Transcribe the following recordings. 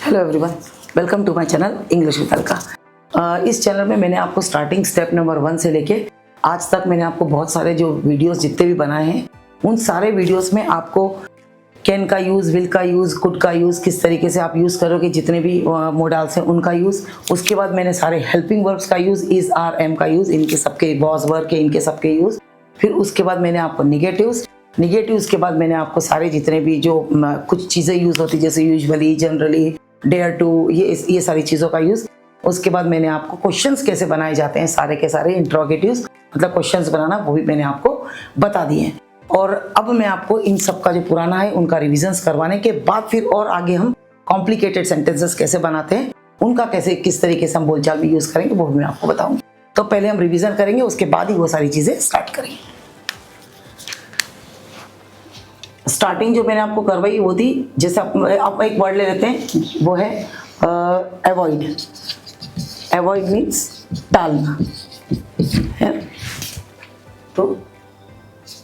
Hello everyone, welcome to my channel English with Alka. इस channel में मैंने आपको स्टार्टिंग स्टेप नंबर 1 से लेके आज तक मैंने आपको बहुत सारे जो वीडियोस जितने भी बनाए हैं उन सारे वीडियोस में आपको कैन का यूज़, विल का यूज़, कुड का यूज़, किस तरीके से आप यूज़ करोगे, जितने भी मोडाल्स हैं उनका यूज़। उसके बाद मैंने सारे हेल्पिंग वर्ब्स का यूज़, इज़, आर, एम का यूज़, इनके सबके वॉज, वर के, इनके सबके यूज़। फिर उसके बाद मैंने आपको निगेटिव्स के बाद मैंने आपको सारे जितने भी जो कुछ चीज़ें यूज़ होती जैसे यूजुअली, जनरली, डेयर टू, ये सारी चीज़ों का यूज़। उसके बाद मैंने आपको क्वेश्चंस कैसे बनाए जाते हैं, सारे के सारे इंट्रोगेटिव्स मतलब क्वेश्चंस बनाना, वो भी मैंने आपको बता दिए हैं। और अब मैं आपको इन सब का जो पुराना है उनका रिविजन्स करवाने के बाद फिर और आगे हम कॉम्प्लिकेटेड सेंटेंसेस कैसे बनाते हैं, उनका कैसे किस तरीके से हम बोलचाल में यूज़ करेंगे वो भी मैं आपको बताऊंगी। तो पहले हम रिविजन करेंगे, उसके बाद ही वो सारी चीज़ें स्टार्ट करेंगे। स्टार्टिंग जो मैंने आपको करवाई वो थी, जैसे आप एक वर्ड ले लेते हैं, वो है अवॉइड। अवॉइड मीन्स टालना है। तो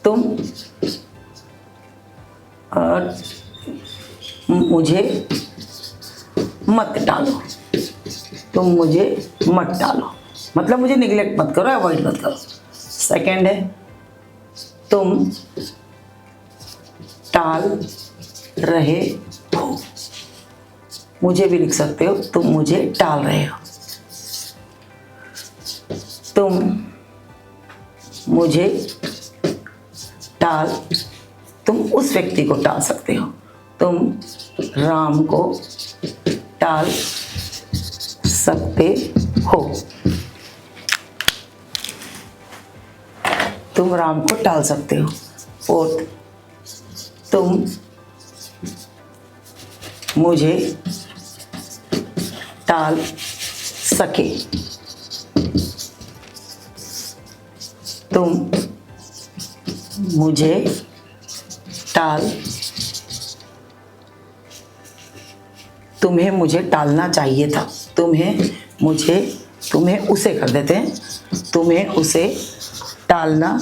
तुम मुझे मत टालो, तुम मुझे मत टालो मतलब मुझे निगलेक्ट मत करो, अवॉइड मत करो। सेकंड है तुम टाल रहे हो, मुझे भी लिख सकते हो, तुम मुझे टाल रहे हो। तुम मुझे तुम उस व्यक्ति को टाल सकते हो, तुम राम को टाल सकते हो, तुम राम को टाल सकते हो। फोर्थ, तुम मुझे टाल सके, तुम मुझे टाल, तुम्हें मुझे टालना चाहिए था, तुम्हें उसे कर देते हैं, तुम्हें उसे टालना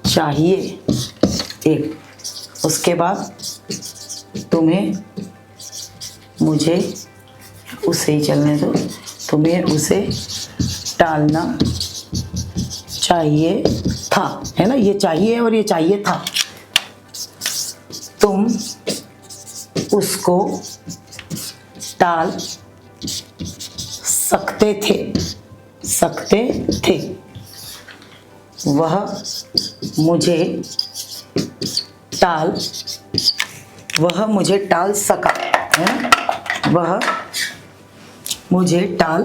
चाहिए एक। उसके बाद तुम्हें मुझे उसे ही चलने दो, तुम्हें उसे टालना चाहिए था, है ना, ये चाहिए और ये चाहिए था। तुम उसको टाल सकते थे, वह मुझे टाल सका, है ना, वह मुझे टाल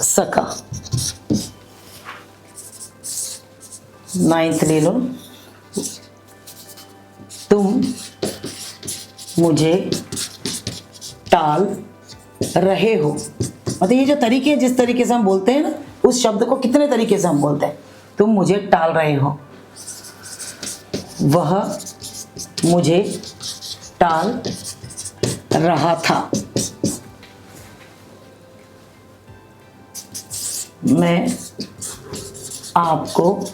सका। 9th ले लो, तुम मुझे टाल रहे हो, मतलब ये जो तरीके हैं, जिस तरीके से हम बोलते हैं ना, उस शब्द को कितने तरीके से हम बोलते हैं। तुम मुझे टाल रहे हो, वह मुझे टाल रहा था, मैं आपको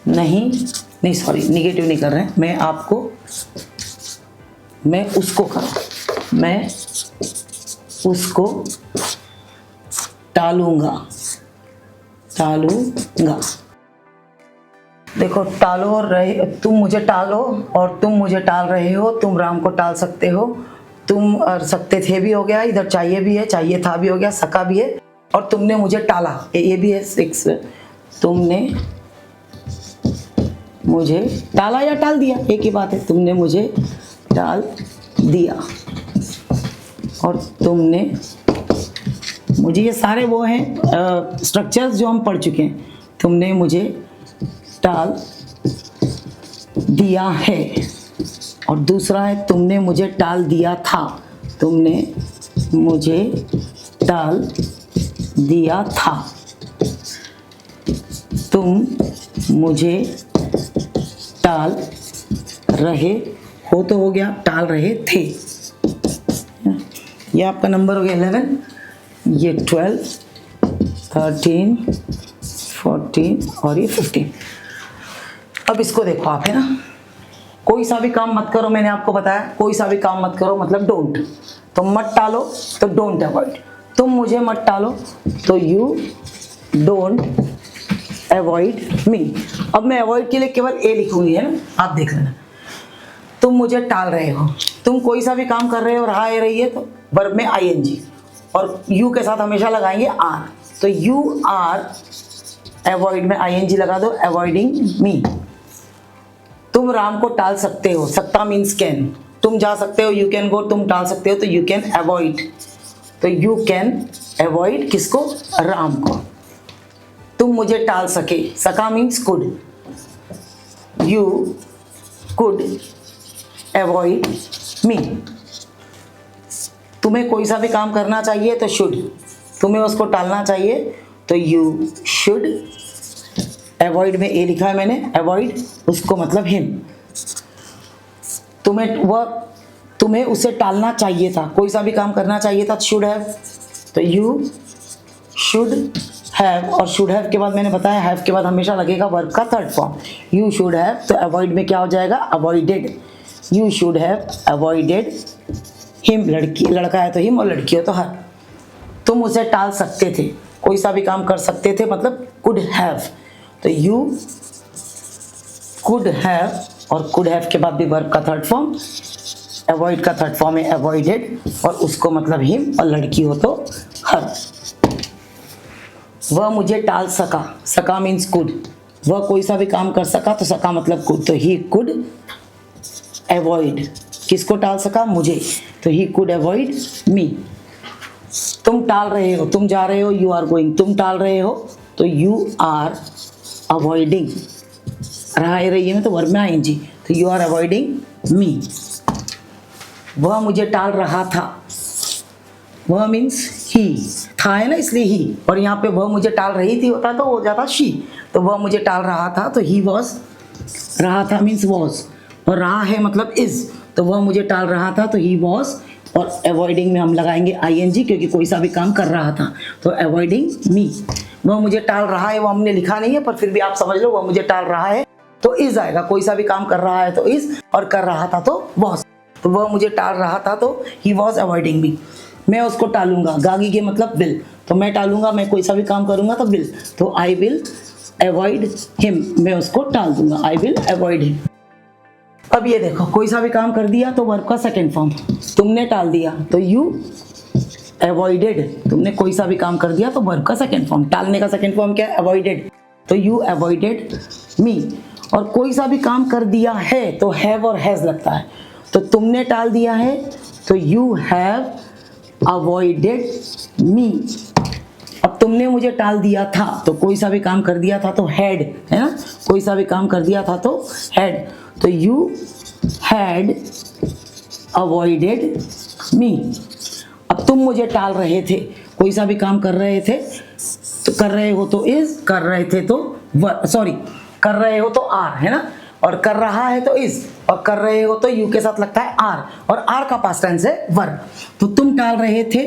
नहीं सॉरी निगेटिव नहीं कर रहे हैं, मैं उसको करूँ, मैं उसको टालूंगा। देखो, टालो और रहे, तुम मुझे टालो और तुम मुझे टाल रहे हो, तुम राम को टाल सकते हो, तुम सकते थे भी हो गया, इधर चाहिए भी है, चाहिए था भी हो गया, सका भी है, और तुमने मुझे टाला, ये भी है 6। तुमने मुझे टाला या टाल दिया, एक ही बात है, तुमने मुझे टाल दिया और तुमने मुझे, ये सारे वो हैं स्ट्रक्चर्स जो हम पढ़ चुके हैं। तुमने मुझे टाल दिया है, और दूसरा है तुमने मुझे टाल दिया था, तुमने मुझे टाल दिया था, तुम मुझे टाल रहे हो, तो हो गया, टाल रहे थे। ये आपका नंबर हो गया 11, ये 12, 13, 14 और ये 15। अब इसको देखो आप, है ना, कोई सा भी काम मत करो, मैंने आपको बताया कोई सा भी काम मत करो मतलब डोंट। तो मत टालो तो डोंट अवॉइड। तुम मुझे मत टालो तो यू डोंट अवॉइड मी। अब मैं अवॉइड के लिए केवल ए लिखूंगी, है ना, आप देख लेना। तुम मुझे टाल रहे हो, तुम कोई सा भी काम कर रहे हो, रहा है रही है, तो वर्ब में आईएनजी और यू के साथ हमेशा लगाएंगे आर। तो यू आर अवॉइड में आईएनजी लगा दो, अवॉइडिंग मी। तुम राम को टाल सकते हो, सकता मीन्स कैन। तुम जा सकते हो, यू कैन गो। तुम टाल सकते हो तो यू कैन अवॉइड। तो यू कैन अवॉइड किसको? राम को। तुम मुझे टाल सके, सका means could. You could avoid me. तुम्हें कोई सा भी काम करना चाहिए तो शुड। तुम्हें उसको टालना चाहिए तो यू शुड अवॉइड में ए लिखा है मैंने, अवॉइड उसको मतलब हिम। तुम्हें उसे टालना चाहिए था, कोई सा भी काम करना चाहिए था, शुड हैव। तो यू शुड हैव, और शुड हैव के बाद मैंने बताया हैव के बाद हमेशा लगेगा वर्ब का third form. You should have, तो अवॉइड में क्या हो जाएगा? Avoided. You should have avoided him. लड़का है तो हिम और लड़की हो तो हर। तुम उसे टाल सकते थे, कोई सा भी काम कर सकते थे मतलब कुड हैव। तो यू कुड हैव, और कुड हैव के बाद भी वर्ब का थर्ड फॉर्म, अवॉइड का थर्ड फॉर्म है अवॉइडेड, और उसको मतलब हिम और लड़की हो तो हर। वह मुझे टाल सका, सका मीन्स कुड। वह कोई सा भी काम कर सका तो सका मतलब कुड। तो ही कुड अवॉइड, किसको टाल सका? मुझे। तो ही कुड अवॉइड मी। तुम टाल रहे हो, तुम जा रहे हो, यू आर गोइंग। तुम टाल रहे हो तो यू आर अवॉइडिंग। रहा है रही है में तो वर्ब में आएंगी, तो यू आर अवॉइडिंग मी। वह मुझे टाल रहा था, वह मीन्स ही, था है ना इसलिए ही, और यहाँ पे वह मुझे टाल रही थी होता तो हो जाता शी। तो वह मुझे टाल रहा था तो ही वॉज, रहा था मीन्स वॉज, और रहा है मतलब इज। तो वह मुझे टाल रहा था तो ही वॉज, और अवॉइडिंग में हम लगाएंगे आईएनजी क्योंकि कोई सा भी काम कर रहा था। तो अवॉइडिंग मी। वह मुझे टाल रहा है, वो हमने लिखा नहीं है पर फिर भी आप समझ लो, वह मुझे टाल रहा है तो इज आएगा। कोई सा भी काम कर रहा है तो इज, और कर रहा था तो वॉज। तो वह मुझे टाल रहा था तो ही वॉज अवॉइडिंग मी। मैं उसको टालूंगा, गागी के मतलब विल। तो मैं टालूंगा, मैं कोई सा भी काम करूंगा तो विल। तो आई विल अवॉइड हिम, मैं उसको टाल दूंगा, आई विल अवॉइड हिम। अब ये देखो, कोई सा भी काम कर दिया तो वर्ब का सेकेंड फॉर्म। तुमने टाल दिया तो यू अवॉइडेड। तुमने कोई सा भी काम कर दिया तो वर्ब का सेकेंड फॉर्म। टालने का सेकेंड फॉर्म क्या है? अवॉइडेड। तो यू अवॉइडेड मी। और कोई सा भी काम कर दिया है तो हैव और हैज लगता है। तो तुमने टाल दिया है तो यू हैव अवॉइडेड मी। अब तुमने मुझे टाल दिया था, तो कोई सा भी काम कर दिया था तो हैड, है ना, कोई सा भी काम कर दिया था तो हैड। तो यू हैड अवॉइडेड मी। अब तुम मुझे टाल रहे थे, कोई सा भी काम कर रहे थे तो कर रहे हो तो इज, कर रहे थे तो कर रहे हो तो आर, है ना, और कर रहा है तो इज, और कर रहे हो तो यू के साथ लगता है आर, और आर का पास्ट टेंस है वर। तो तुम टाल रहे थे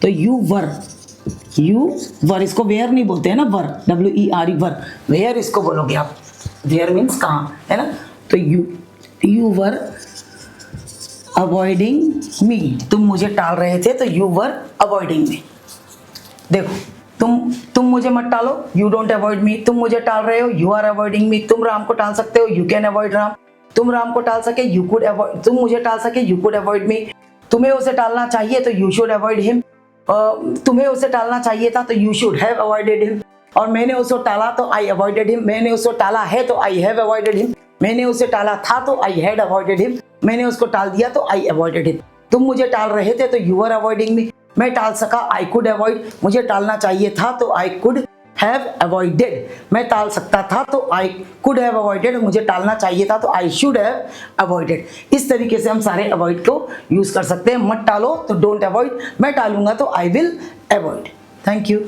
तो यू वर, इसको वेयर नहीं बोलते हैं ना, वर, WERE वर, वेयर इसको बोलोगे आप, वेयर मीन्स कहाँ, है ना। तो यू वर अवॉइडिंग मी। तुम मुझे टाल रहे थे तो यू वर अवॉइडिंग मी। देखो, तुम मुझे मत टालो, यू डोंट अवॉइड मी। तुम मुझे टाल रहे हो, यू आर अवॉइडिंग मी। तुम राम को टाल सकते हो, यू कैन अवॉइड राम। तुम राम को टाल सके, यू कुड अवॉइड, तुम मुझे टाल सके, यू कुड अवॉइड मी। तुम्हें उसे टालना चाहिए तो यू शुड अवॉइड हिम। तुम्हें उसे टालना चाहिए था तो you should have avoided him. और मैंने उसे टाला तो आई अवॉइडेड हिम। मैंने उसे टाला है तो आई हैव अवॉइडेड हिम। मैंने उसे टाला था तो आई हैड अवॉइडेड हिम। मैंने उसको टाल दिया तो आई अवॉइडेड हिम। तुम मुझे टाल रहे थे तो यू वर अवॉइडिंग मी। मैं टाल सका, आई कुड अवॉइड। मुझे टालना चाहिए था तो आई कुड हैव अवॉइडेड। मैं टाल सकता था तो आई कुड हैव अवॉइडेड। मुझे टालना चाहिए था तो आई शुड हैव अवॉइडेड। इस तरीके से हम सारे अवॉइड को यूज कर सकते हैं। मत टालो तो डोंट अवॉइड। मैं टालूंगा तो I will avoid. Thank you.